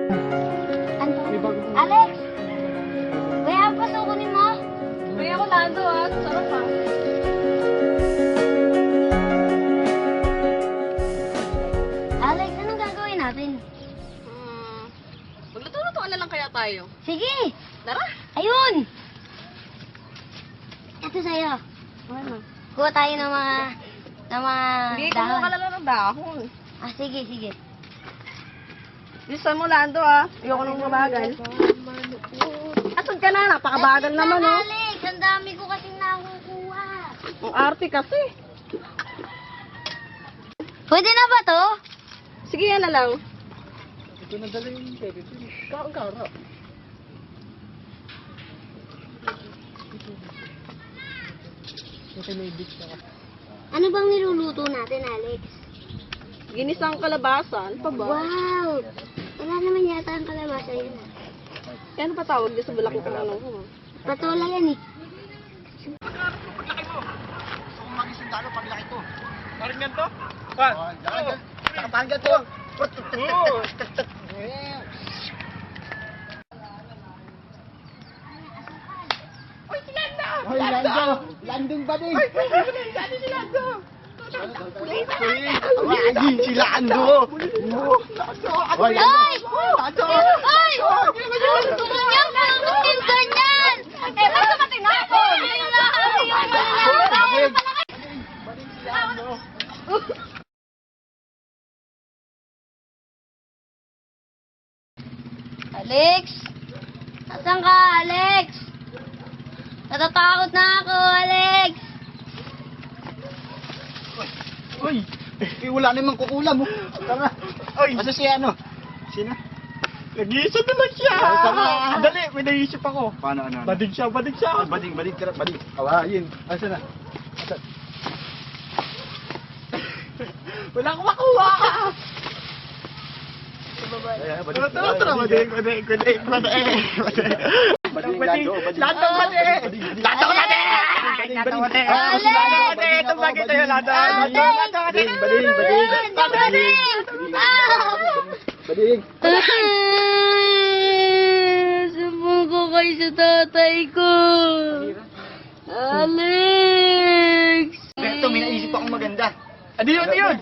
Ano? May bagong... Alex! Kaya ang paso kunin mo? Kaya ako Lando sarap ah. Alex, anong gagawin natin? Magluto-lutoan na lang kaya tayo. Sige! Tara. Ayun! Ito sa'yo. Ano? Kuha tayo ng mga Hindi ko dahon. mo kalala ng dahon. Ah, sige, sige. Bilisan mo Lando Ayoko nang mabagal. Asan ka na? Napakabagal naman Alex, ang dami ko kasing nakukuha. Ang arte kasi. Pwede na ba to? Sige yan na lang. Ito na dala yung pwede. Kara. Ito may beach na. Ano bang niluluto natin, Alex? Ginisang kalabasa. Ano pa ba? Wow! Wala naman yata ang kalabasa yun. Ano pa tawag din sa bulak ng ano ko? Patola yan eh. Paglaki mo. Gusto kong maging sundalo paglaki ko. Parang ganito? Pa? Parang ganito. Uy, si Lando! Hoy, Lando! Landong ba din? Uy, Lando si Lando! Lagi si Lando! Hoy, Ay! Lando! Ay! Yung yung ganyan! Eh, ba't dumating na ako? Yung lahat yung malalaman! Alex! Asan ka, Alex? Natatakot na ako, Alex! Uy! Wala namang kukulam oh. Tara. Uy! Asa si ano? Sino? Nag-iisip naman siya! Tara. Dali, may naisip ako. Paano ano? Badig siya. Bading. Awayin. Asa na? Wala akong makuha! Bading, Bading. Lando, Bading. Sumbong ko kayo sa tatay ko. Alex! Ito, may naisip akong maganda. Ano yun?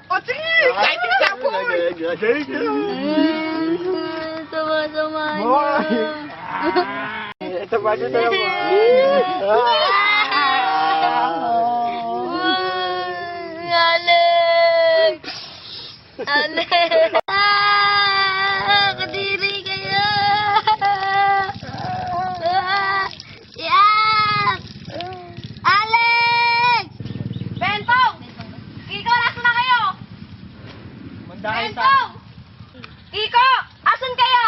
O sige! Kahit isa po! Sama-sama Boy! niya. Ito pa dito naman. Alex! Alex! Kadiri kayo! Yak! Alex! Bentong! Ikaw, asan na kayo? Bentong! Kiko! Asan kayo?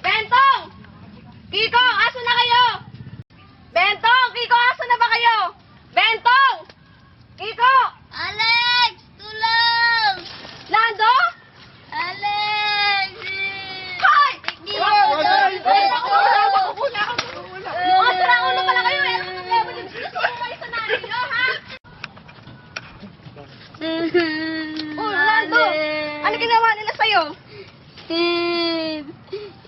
Bentong! Kiko! Asan na kayo? Bentong! Kiko! Asan na ba kayo? Bentong! Kiko! Alex! Tulong! Lando? Alex! Hoy! Hindi Wow! ako Makukuna ako! Mga sarang-ulo pala kayo eh! Ano problema din? Gusto ko kayo sa nanay nyo, ha? Oh, Lando! Ano ginawa nila sa'yo?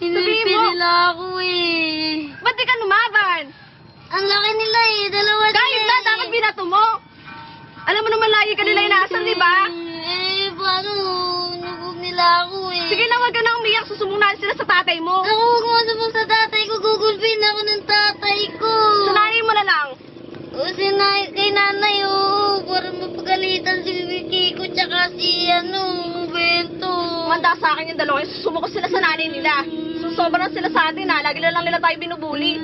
Hinulpi mo. nila ako eh. Ba't di ka lumaban? Ang laki nila eh. Dalawa Kahit na, dapat binato mo. Alam mo naman lagi ka nila inaasar, di ba? Paano? Nabog nila ako eh. Sige na, wag ka na umiyak. Susumunan sila sa tatay mo. Ako, huwag mo sabog sa tatay ko. Gugulpin ako ng tatay ko. Sunayin mo na lang. O kay nanay para mapagalitan si Kiko tsaka si Bento. Manda sa akin yung dalawa. Sumuko sila sa nanay nila. Sobrang sila sa atin, ha? Lagi na lang nila tayo binubuli.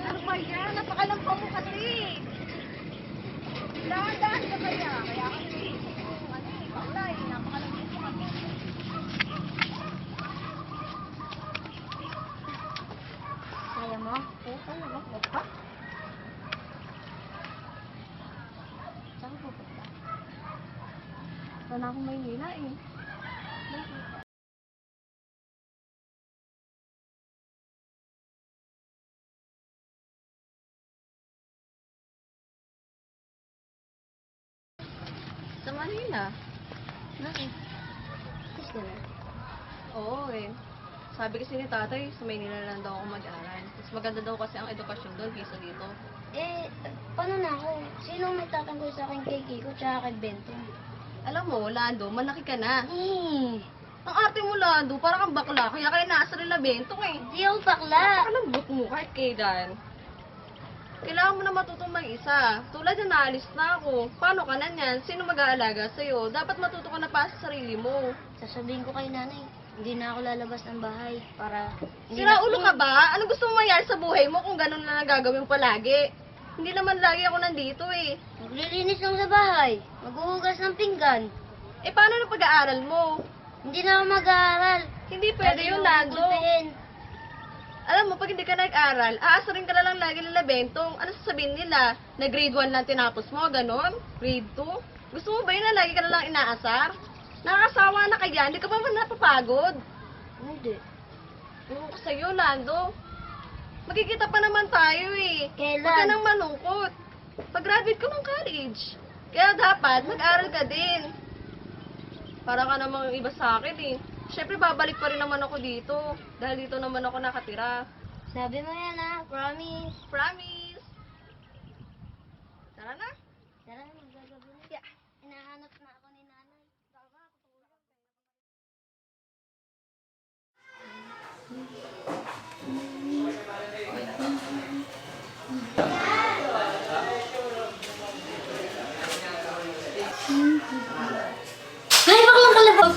Ano ba yan? Napakalampa mo kasi. Dahan-dahan ka kaya. Kaya kasi, paulay, napakalampa mo kasi. Punta na ako Maynila eh. Sa Manila. Bakit? Gusto mo? Oo eh. Sabi kasi ni tatay, sa Maynila lang daw ako mag-aral. Mas maganda daw kasi ang edukasyon doon kaysa dito. Eh, paano na ako? Sino ang may tatanggol sa akin kay Kiko tsaka kay Bento? Alam mo, Lando, malaki ka na. Hmm. Ang ate mo, Lando, parang kang bakla. Kaya kayo nasa rin labentong eh. Di ako bakla. Napakalambot mo kahit kailan. Kailangan mo na matutong mag-isa. Tulad na naalis na ako. Paano ka na niyan? Sino mag-aalaga sa'yo? Dapat matuto ka na pa sa sarili mo. Sasabihin ko kay nanay, hindi na ako lalabas ng bahay para... Sira ulo ka ba? Ano gusto mo mangyari sa buhay mo kung ganun na gagawin mo palagi? Hindi naman lagi ako nandito eh. Maglilinis lang sa bahay. Maghuhugas ng pinggan. Eh paano na pag-aaral mo? Hindi na ako mag-aaral. Hindi pwede yun, Lando. Alam mo, pag hindi ka nag-aral, aasarin ka na lang lagi nila bentong. Ano sasabihin nila? Na grade 1 lang tinapos mo, ganon? Grade 2? Gusto mo ba yun na lagi ka na lang inaasar? Nakakasawa na kaya, hindi ka ba man napapagod? Hindi. Ewan ko sa'yo, Lando. Magkikita pa naman tayo eh. Kailan? Huwag ka nang malungkot. Pag-graduate ka ng college. Kaya dapat, mag-aral ka din. Para ka namang iba sa akin eh. Siyempre, babalik pa rin naman ako dito. Dahil dito naman ako nakatira. Sabi mo yan ha, promise. Promise! Tara na. Tara, magagabi na. Yeah. Hinahanap na ako ni nanay. Ay, baklang kalabag!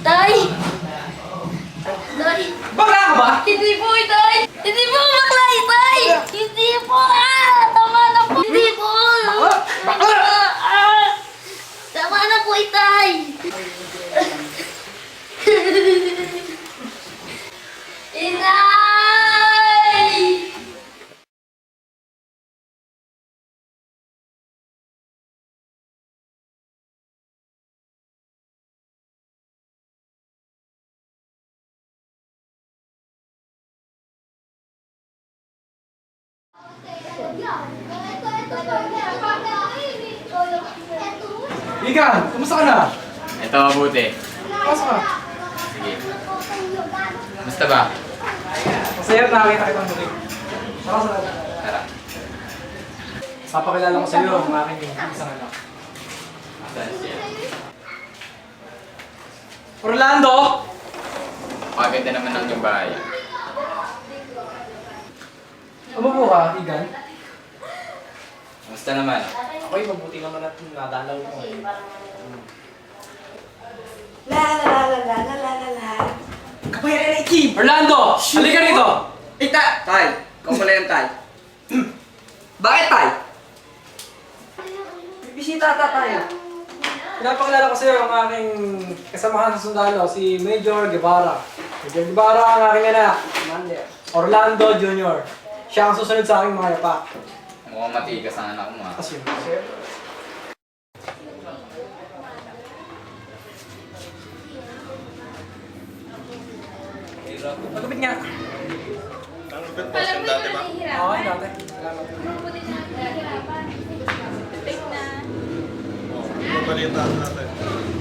Tay! Tay! Bakla ka ba? Hindi po, Tay! Hindi po, bakla, Tay! Hindi po! Tama na po! Hindi po! Bakla! Tama na po, Tay! Inay! Igan, kumusta ka na? Ito mabuti. Kumusta ka? Sige. Basta ba? Masaya at nakakita kitang muli. Saka sa Tara. papakilala ko sa iyo ang aking isang anak. Saan siya? Orlando! Maganda naman ang yung bahay. Umupo ka, Igan. Basta naman. Ako'y mabuti naman at nadalaw mo. Kabayan na Ikim! Orlando! Halika rito! Tay! Ikaw pala yan, Tay. Bakit, Tay? May bisita ata tayo. Pinapakilala ko sa iyo ang aking kasamahan sa sundalo, si Major Guevara. Major Guevara ang aking anak. Orlando Jr. Siya ang susunod sa aking mga yapak. Mukhang matigas ang anak mo, ha? Kasi Magkapit nga. Alam mo yung nahihirapan? Okay, dati. Salamat. Grupo din na nahihirapan. Fake na. Pabalitaan natin.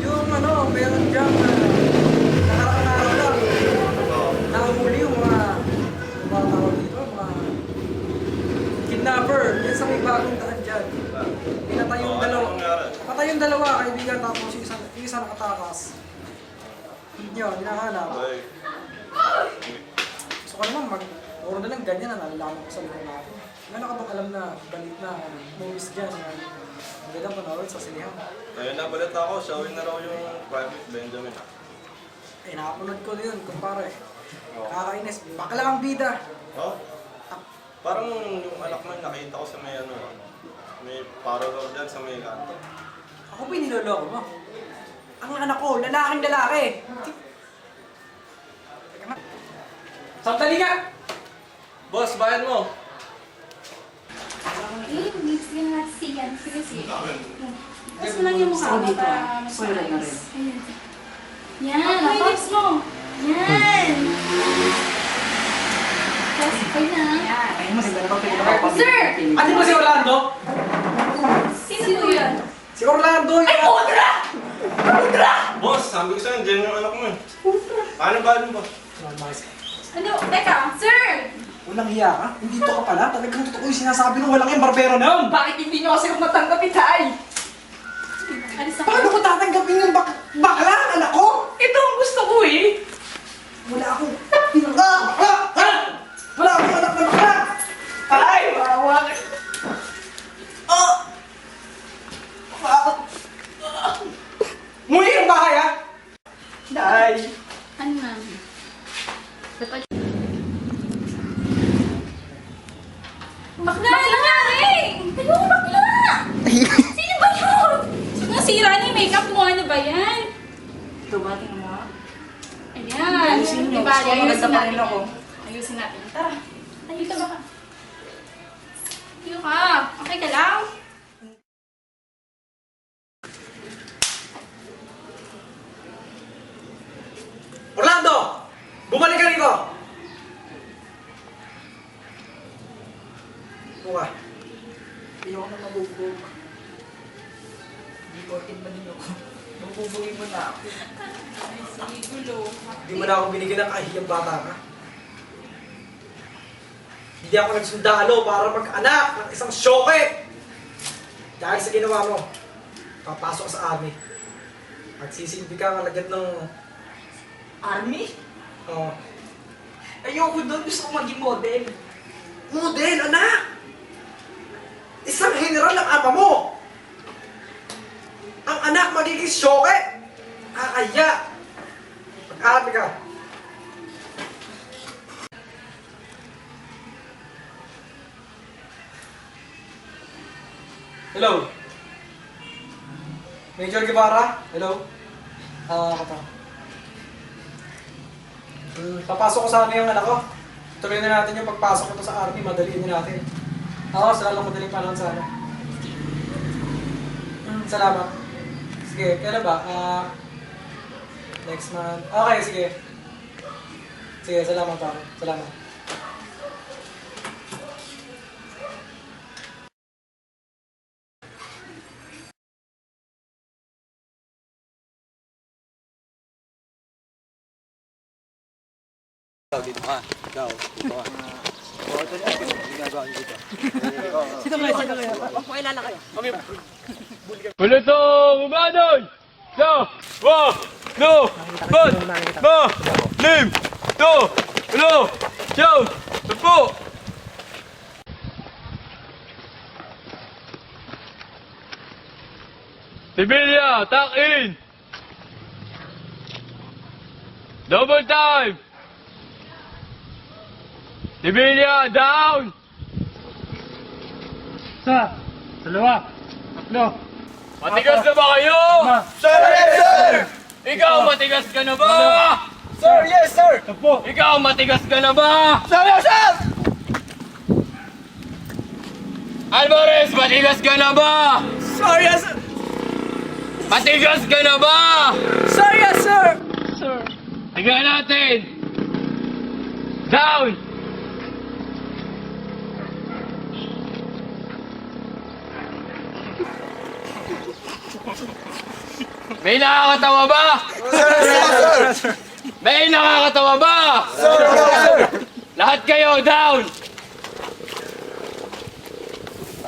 Yung ano, meron dyan na nakaraang araw lang. Nakahuli yung mga tawag dito, mga kidnapper. Yan sa may bagong daan dyan. Pinatay yung dalawa. Patay yung dalawa, kaibigan, tapos yung isa nakatakas. Hindi nyo, hinahanap. Ay, Gusto ko naman puro na lang ganyan na nalalaman ko sa likod natin. Meron ka bang alam na balit na movies dyan na magandang panoorin sa sinihan? ayun na balit ako. Showin na raw yung Private Benjamin. Eh, nakapunod ko yun, kumpare. Kakainis, bakla ang bida. Oh? Parang yung anak mo nakita ko sa may ano, may parallel dyan sa may kanto. Ako ba niloloko mo? Ang anak ko, lalaking lalaki. Teka nga. Sandali nga! Boss, bayad mo! Mix ka na natin siya. Sige, sige. Tapos mo lang yung mukha mo para mas Wala na rin. maayos. Ayan. Yan, yung lips mo. Yan. Tapos, okay na. Yan. Ay, maganda na pag Sir! Ano ba si Orlando? Sino po yun? Si Orlando! Ay, Boss, sabi ko sa'yo, dyan yung anak mo eh. Ano ba? Ano? Teka, sir! Walang hiya ka? Hindi to ka pala? Talagang totoo yung sinasabi ng walang yung barbero na yun! Bakit hindi nyo kasi matanggap itay? Alis na Paano ko tatanggapin yung bakla, anak ko? Ito ang gusto ko eh. Wala akong... Wala akong anak na bakla! Ay, maawa ka. Muli ang bahay, ha? Day. Ano na? Bakla! Nangyari! Ano ko bakla? Sino ba yun? Nasira na yung makeup mo. Ano ba yan? Ito ba, tingnan mo ha? Ayan. Ayusin nyo. Diba, Gusto ko maganda ayusin pa rin natin ako. yan. Ayusin natin. Tara. Dito ba ka? Dito ka. Okay ka lang? Orlando! Bumalik ka rito! Buka. Ayoko na mabubog. Hindi ko ba din ako. Mabubugin mo na ako. Ay, sige, gulo. Hindi mo na ako binigyan ng kahiyang bata ka. Hindi ako nagsundalo para mag-anak ng isang syoke! Dahil sa ginawa mo, papasok ka sa army. At sisilbi ka kalagyan ng... Army? Oh, Ayoko doon. Gusto ko maging model. model, anak! Isang general ng ama mo! Ang anak magiging syoke! Kakaya! Mag-army ka! Hello? Major Guevara? Hello? Kato. Papasok ko sana yung anak ko. Tuloy na natin yung pagpasok nito sa army, madaliin na natin. Oo, sa lalong madaling panahon sana. Salamat. Sige, kailan ba? Next month. Okay, sige. Sige, salamat ako. Salamat. Pulutong umanon! Sa! Wa! No! Bat! Ma! Lim! To! Ulo! Siyam! Sampu! Sibilya! Tuck in! Double time! Sibilya! Down! Isa! Dalawa! Tatlo! Matigas na ba kayo? Sir, yes, sir! Ikaw, matigas ka na ba? Sir, yes, sir! Ikaw, matigas ka na ba? Sir, yes, sir! Alvarez, matigas ka na ba? Sir, yes, sir! Matigas ka na ba? Sir, yes, sir! Tignan natin! Down! May nakakatawa ba? Sir, yes, sir! May nakakatawa ba? Sir, yes, sir! Lahat kayo, down!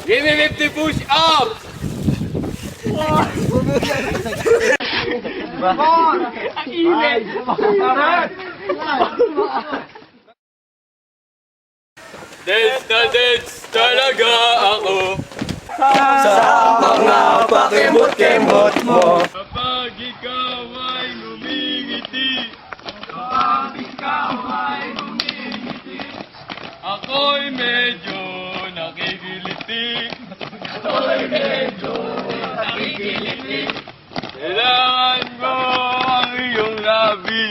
Give me 50 push-up! Ang init! Dance na dance talaga ako Mga pakimot-kimot mo. kapag ikaw ay ngumingiti. Ako'y medyo nakikiliti. Kailangan mo ang iyong labi.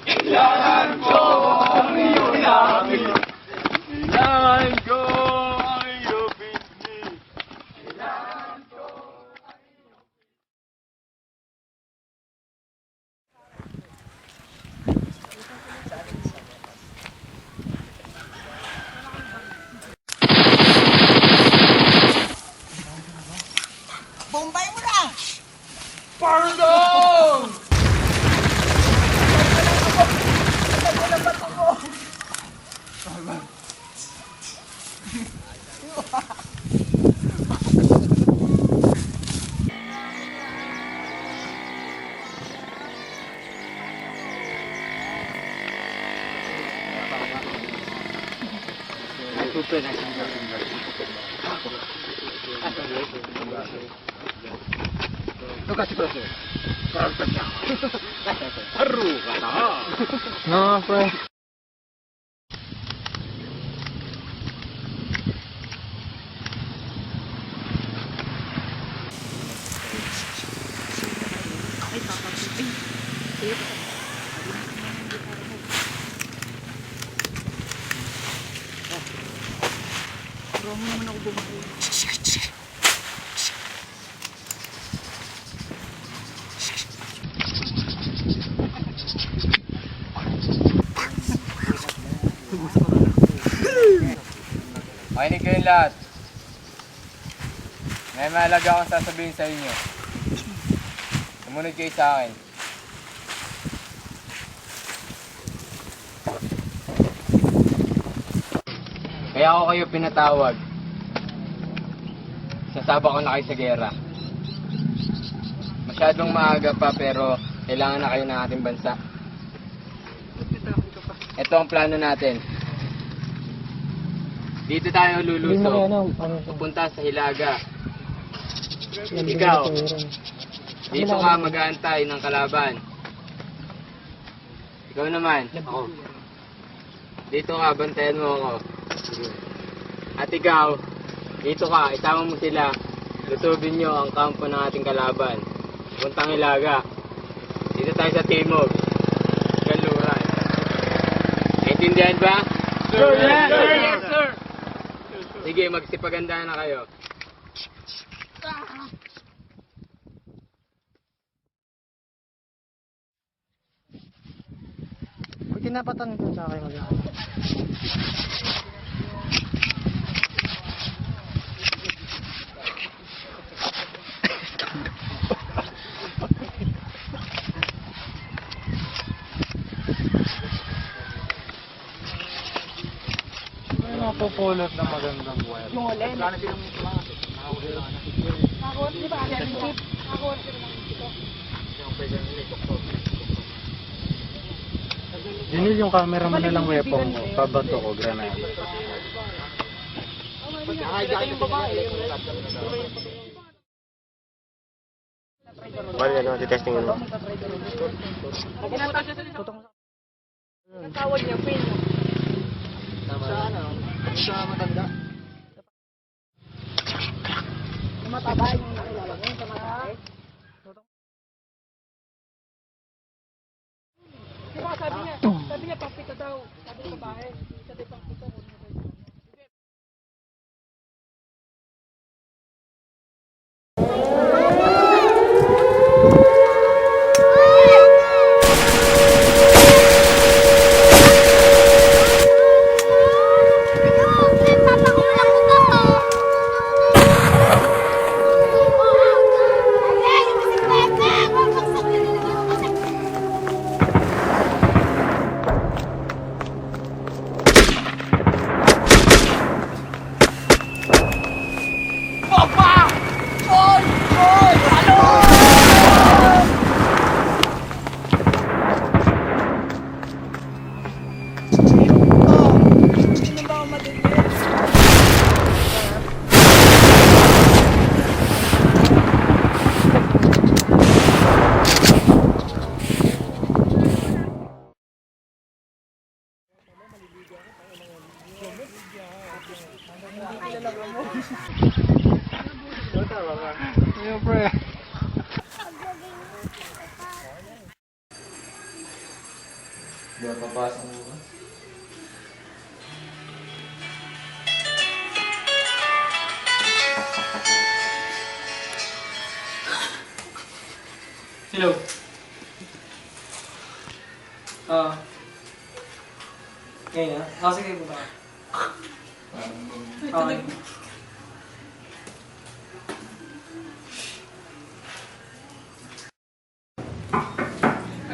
Kailangan ko ang iyong labi. Kailangan ko ang iyong pisngi. Bombayin mo na! Pardon! No, pre. Makinig kayong lahat. May mahalaga akong sasabihin sa inyo. Sumunod kayo sa akin. Kaya ako kayo pinatawag. Sasaba ko na kayo sa gera. Masyadong maaga pa pero kailangan na kayo ng ating bansa. Ito ang plano natin. Dito tayo luluto. Pupunta sa Hilaga. Ikaw, dito ka mag-aantay ng kalaban. Ikaw naman. Ako. Dito ka, bantayan mo ako. At ikaw, dito ka, isama mo sila. Lutubin nyo ang kampo ng ating kalaban. Puntang Hilaga. Dito tayo sa Timog. Galuhan. Naintindihan ba? Sir, yes, sir. Yes, sir. Sige, magsipagandahan na kayo. Pag tinapatan ko sa akin mag-aano. Napupulot na magandang buhay. Yung ulit. Plano silang mga ako, di ba? Ako, Junil, yung camera mo na lang weapon mo. Pabato ko, granada. Bali na naman, testing mo. Tawag niya, Pin. Sa ano? Sa matanda. Mataba yung nakilala mo, sa mataba. Di ba sabi niya pangpito daw. Sabi ng babae, sabi pangpito. Ayun, pre. Diba papasok mo ba? Hello. Ngayon na? Sige, punta ka. Okay.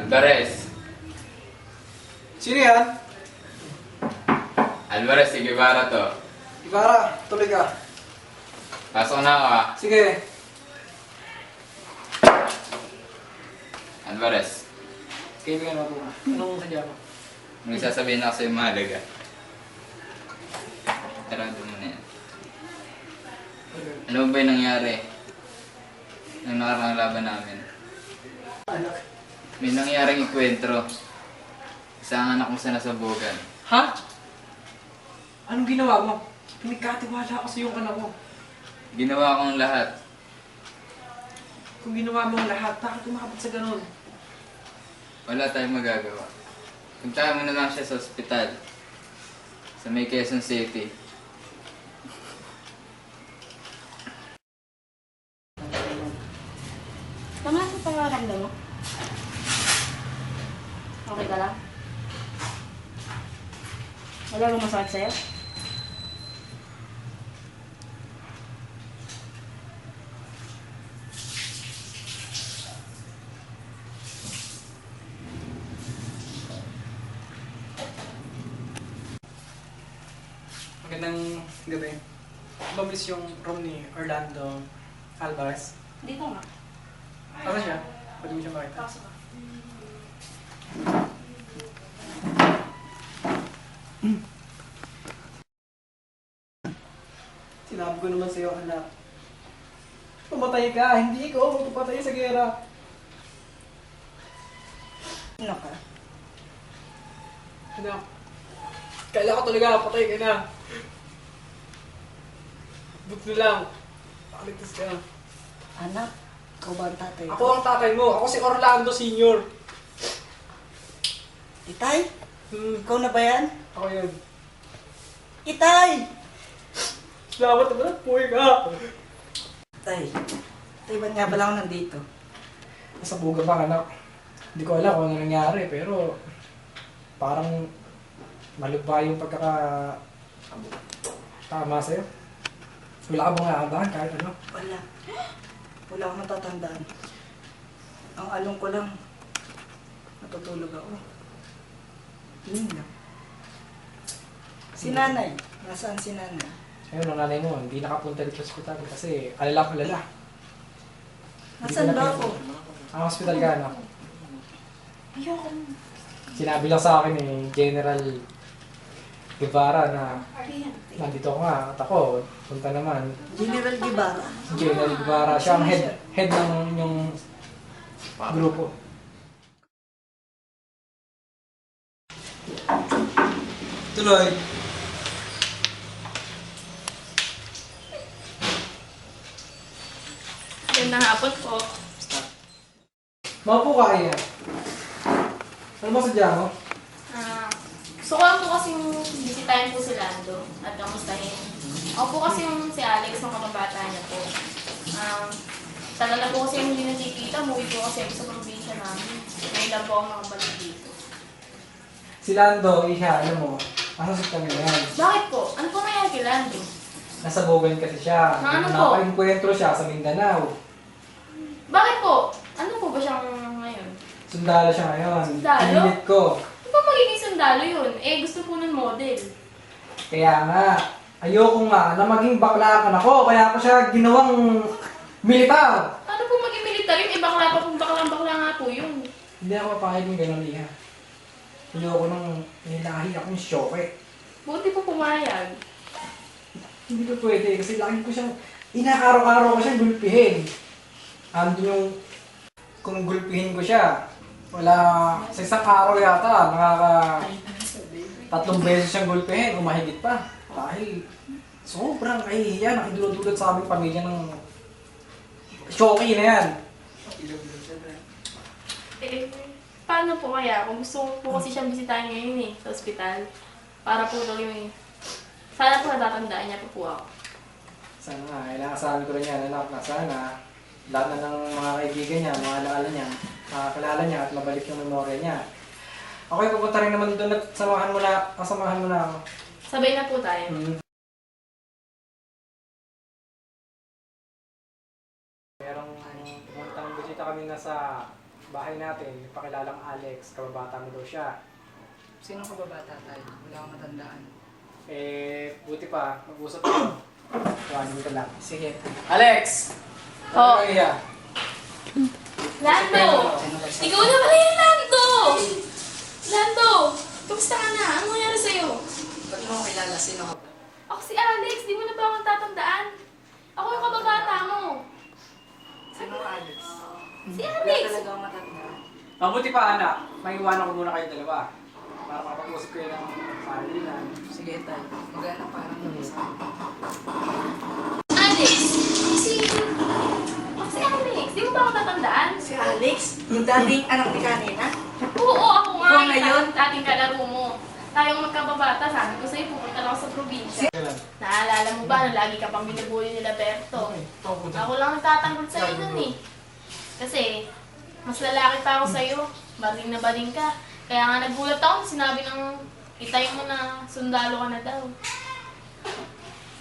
Alvarez. Sino yan? Alvarez, si Guevara to. Ibarra, tuloy ka. Pasok na ako ah. Sige. Alvarez, Kaibigan mo po. Anong sadya mo? may sasabihin ako sa'yo mahalaga. Tarado mo na yan. Ano ba yung nangyari nung nakaraang laban namin? May nangyaring ikwentro. Isang anak mo sa nasabugan. Ha? Anong ginawa mo? Pinagkatiwala ako sa iyong anak mo. Ginawa kong lahat. Kung ginawa mo ang lahat, bakit umabot sa ganun? Wala tayong magagawa. Puntahan mo na lang siya sa ospital. Sa may Quezon City. Mga sa pangaramdam mo? Okay ka lang? Wala bang masakit sa'yo? Magandang gabi. Mabilis yung room ni Orlando Alvarez. Dito nga. Ano siya? Pwede mo siya makita. Pasok ka. Sinabi ko naman sa'yo, anak. Pumatay ka, hindi ko magpapatay sa gera. Ano ka? Anak, kailangan ko talaga patay ka na. Buti na lang, nakaligtas ka. Anak, ikaw ba ang tatay? Ako ang tatay mo, ako si Orlando Sr. Itay? Ikaw na ba yan? Ako yun. Itay! Salamat naman at puwi ka. Tay, tay, ba't nga pala ako nandito? Nasa buga pa, anak. Hindi ko alam kung ano nangyari, pero parang malugba yung tama sa'yo. Wala ka bang nakabahan kahit ano? Wala. Wala akong natatandaan. Ang alam ko lang, natutulog ako. Yun lang. Si nanay, nasaan si nanay? Ayun, ang nanay mo, hindi nakapunta dito sa ospital kasi alala. Nasaan ba ako? Ang hospital ka, anak. Ayoko. Sinabi lang sa akin General Guevara na nandito ko nga at ako, punta naman. General Guevara. General Guevara, siya ang head ng inyong grupo. Tuloy. Gandang hapon po. Maupo ka kaya. Ano ba sadya mo? Gusto ko lang po kasing bisitahin po si Lando at kamustahin. Ako po kasi yung si Alex, ang kababata niya po. Tagal na po kasi yung hindi nakikita, umuwi po kasi ako sa probinsya namin. Ngayon lang po ako nakabalik dito. Si Lando, siya, alam mo, nasa kami na yan. Bakit po? Ano po nangyari kay Lando? Nasa Bogan kasi siya. Ano po? Napa-encuentro siya sa Mindanao. Bakit po? Ano po ba siyang ngayon? Sundalo siya ngayon. Sundalo? Pinilit ko. Ano ba magiging sundalo yun? Eh, gusto po ng model. Kaya nga, ayoko nga na maging bakla ako. Kaya ako siya ginawang militar. Ano po maging militar yun? Eh, bakla pa kung bakla nga po yun. Hindi ako papayag ng gano'n, Liha. Ayoko nang nilahi akong syoke. Buti po pumayag. Hindi ko pwede kasi lagi ko siyang, inaaraw-araw ko siyang gulpihin. Andun yung, kung gulpihin ko siya, wala, sa isang araw yata, 3 beses siyang gulpihin, umahigit pa. Dahil sobrang kahihiya, nakidulot-dulot sa aming pamilya ng syoke na yan. Eh, paano po kaya? Kung gusto ko po kasi siyang bisitahin ngayon sa ospital. Para po daw yung... Sana po natatandaan niya po ako. Sana nga, inaasahan ko rin yan, anak, na sana lahat na ng mga kaibigan niya, mga alaala niya, makakilala niya at mabalik yung memorya niya. Ako'y pupunta rin naman doon at samahan mo na ako. Sabay na po tayo. Merong pumuntang bisita kami na sa bahay natin, yung pakilalang Alex, kababata mo daw siya. Sino ka ba bata tayo? Wala akong matandaan. Buti pa, mag-usap tayo. Tuwanin ka lang. Sige. Alex! Oh. Ano kaya? Lando! Ikaw na pala yung Lando! Lando! Kamusta ka na? Ano nangyari sa'yo? Ba't mo ako kilala? Sino ka ba? Ako si Alex, di mo na ba ako tatandaan? Ako yung kababata mo. Sino ka, Alex? Si Wala Alex! talaga akong matandaan. Mabuti pa, anak. Maiwanan ko muna kayo dalawa. Para makapag-usap kayo ng palinan. Sige, tayo. Magana parang isa. Alex! Ako si Alex, di mo ba ako tatandaan? Si Alex? Yung dating anak ni kanina? Oo, ako nga. Ikaw yung ngayon? dating kalaro mo. Tayong magkababata, sabi ko sa'yo, pupunta lang ako sa probinsya. Naalala mo ba na lagi ka pang binubuli nila Berto? Ako lang nagtatanggol sa'yo nun eh. Kasi, mas lalaki pa ako sa'yo. Baling na baling ka. Kaya nga nagulat ako, sinabi ng itay mo na sundalo ka na daw.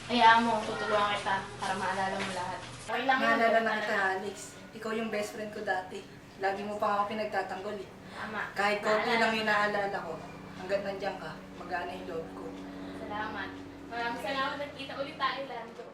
Hayaan mo, tutulungan kita para maalala mo lahat. Okay lang yun. Naalala na kita, Alex. Ikaw yung best friend ko dati. Lagi mo pa ako pinagtatanggol eh. Tama. Kahit konti lang yung naalala ko, hanggat nandiyan ka, mag-aana yung loob ko. Salamat. Maraming salamat. Nagkita ulit tayo, Lando.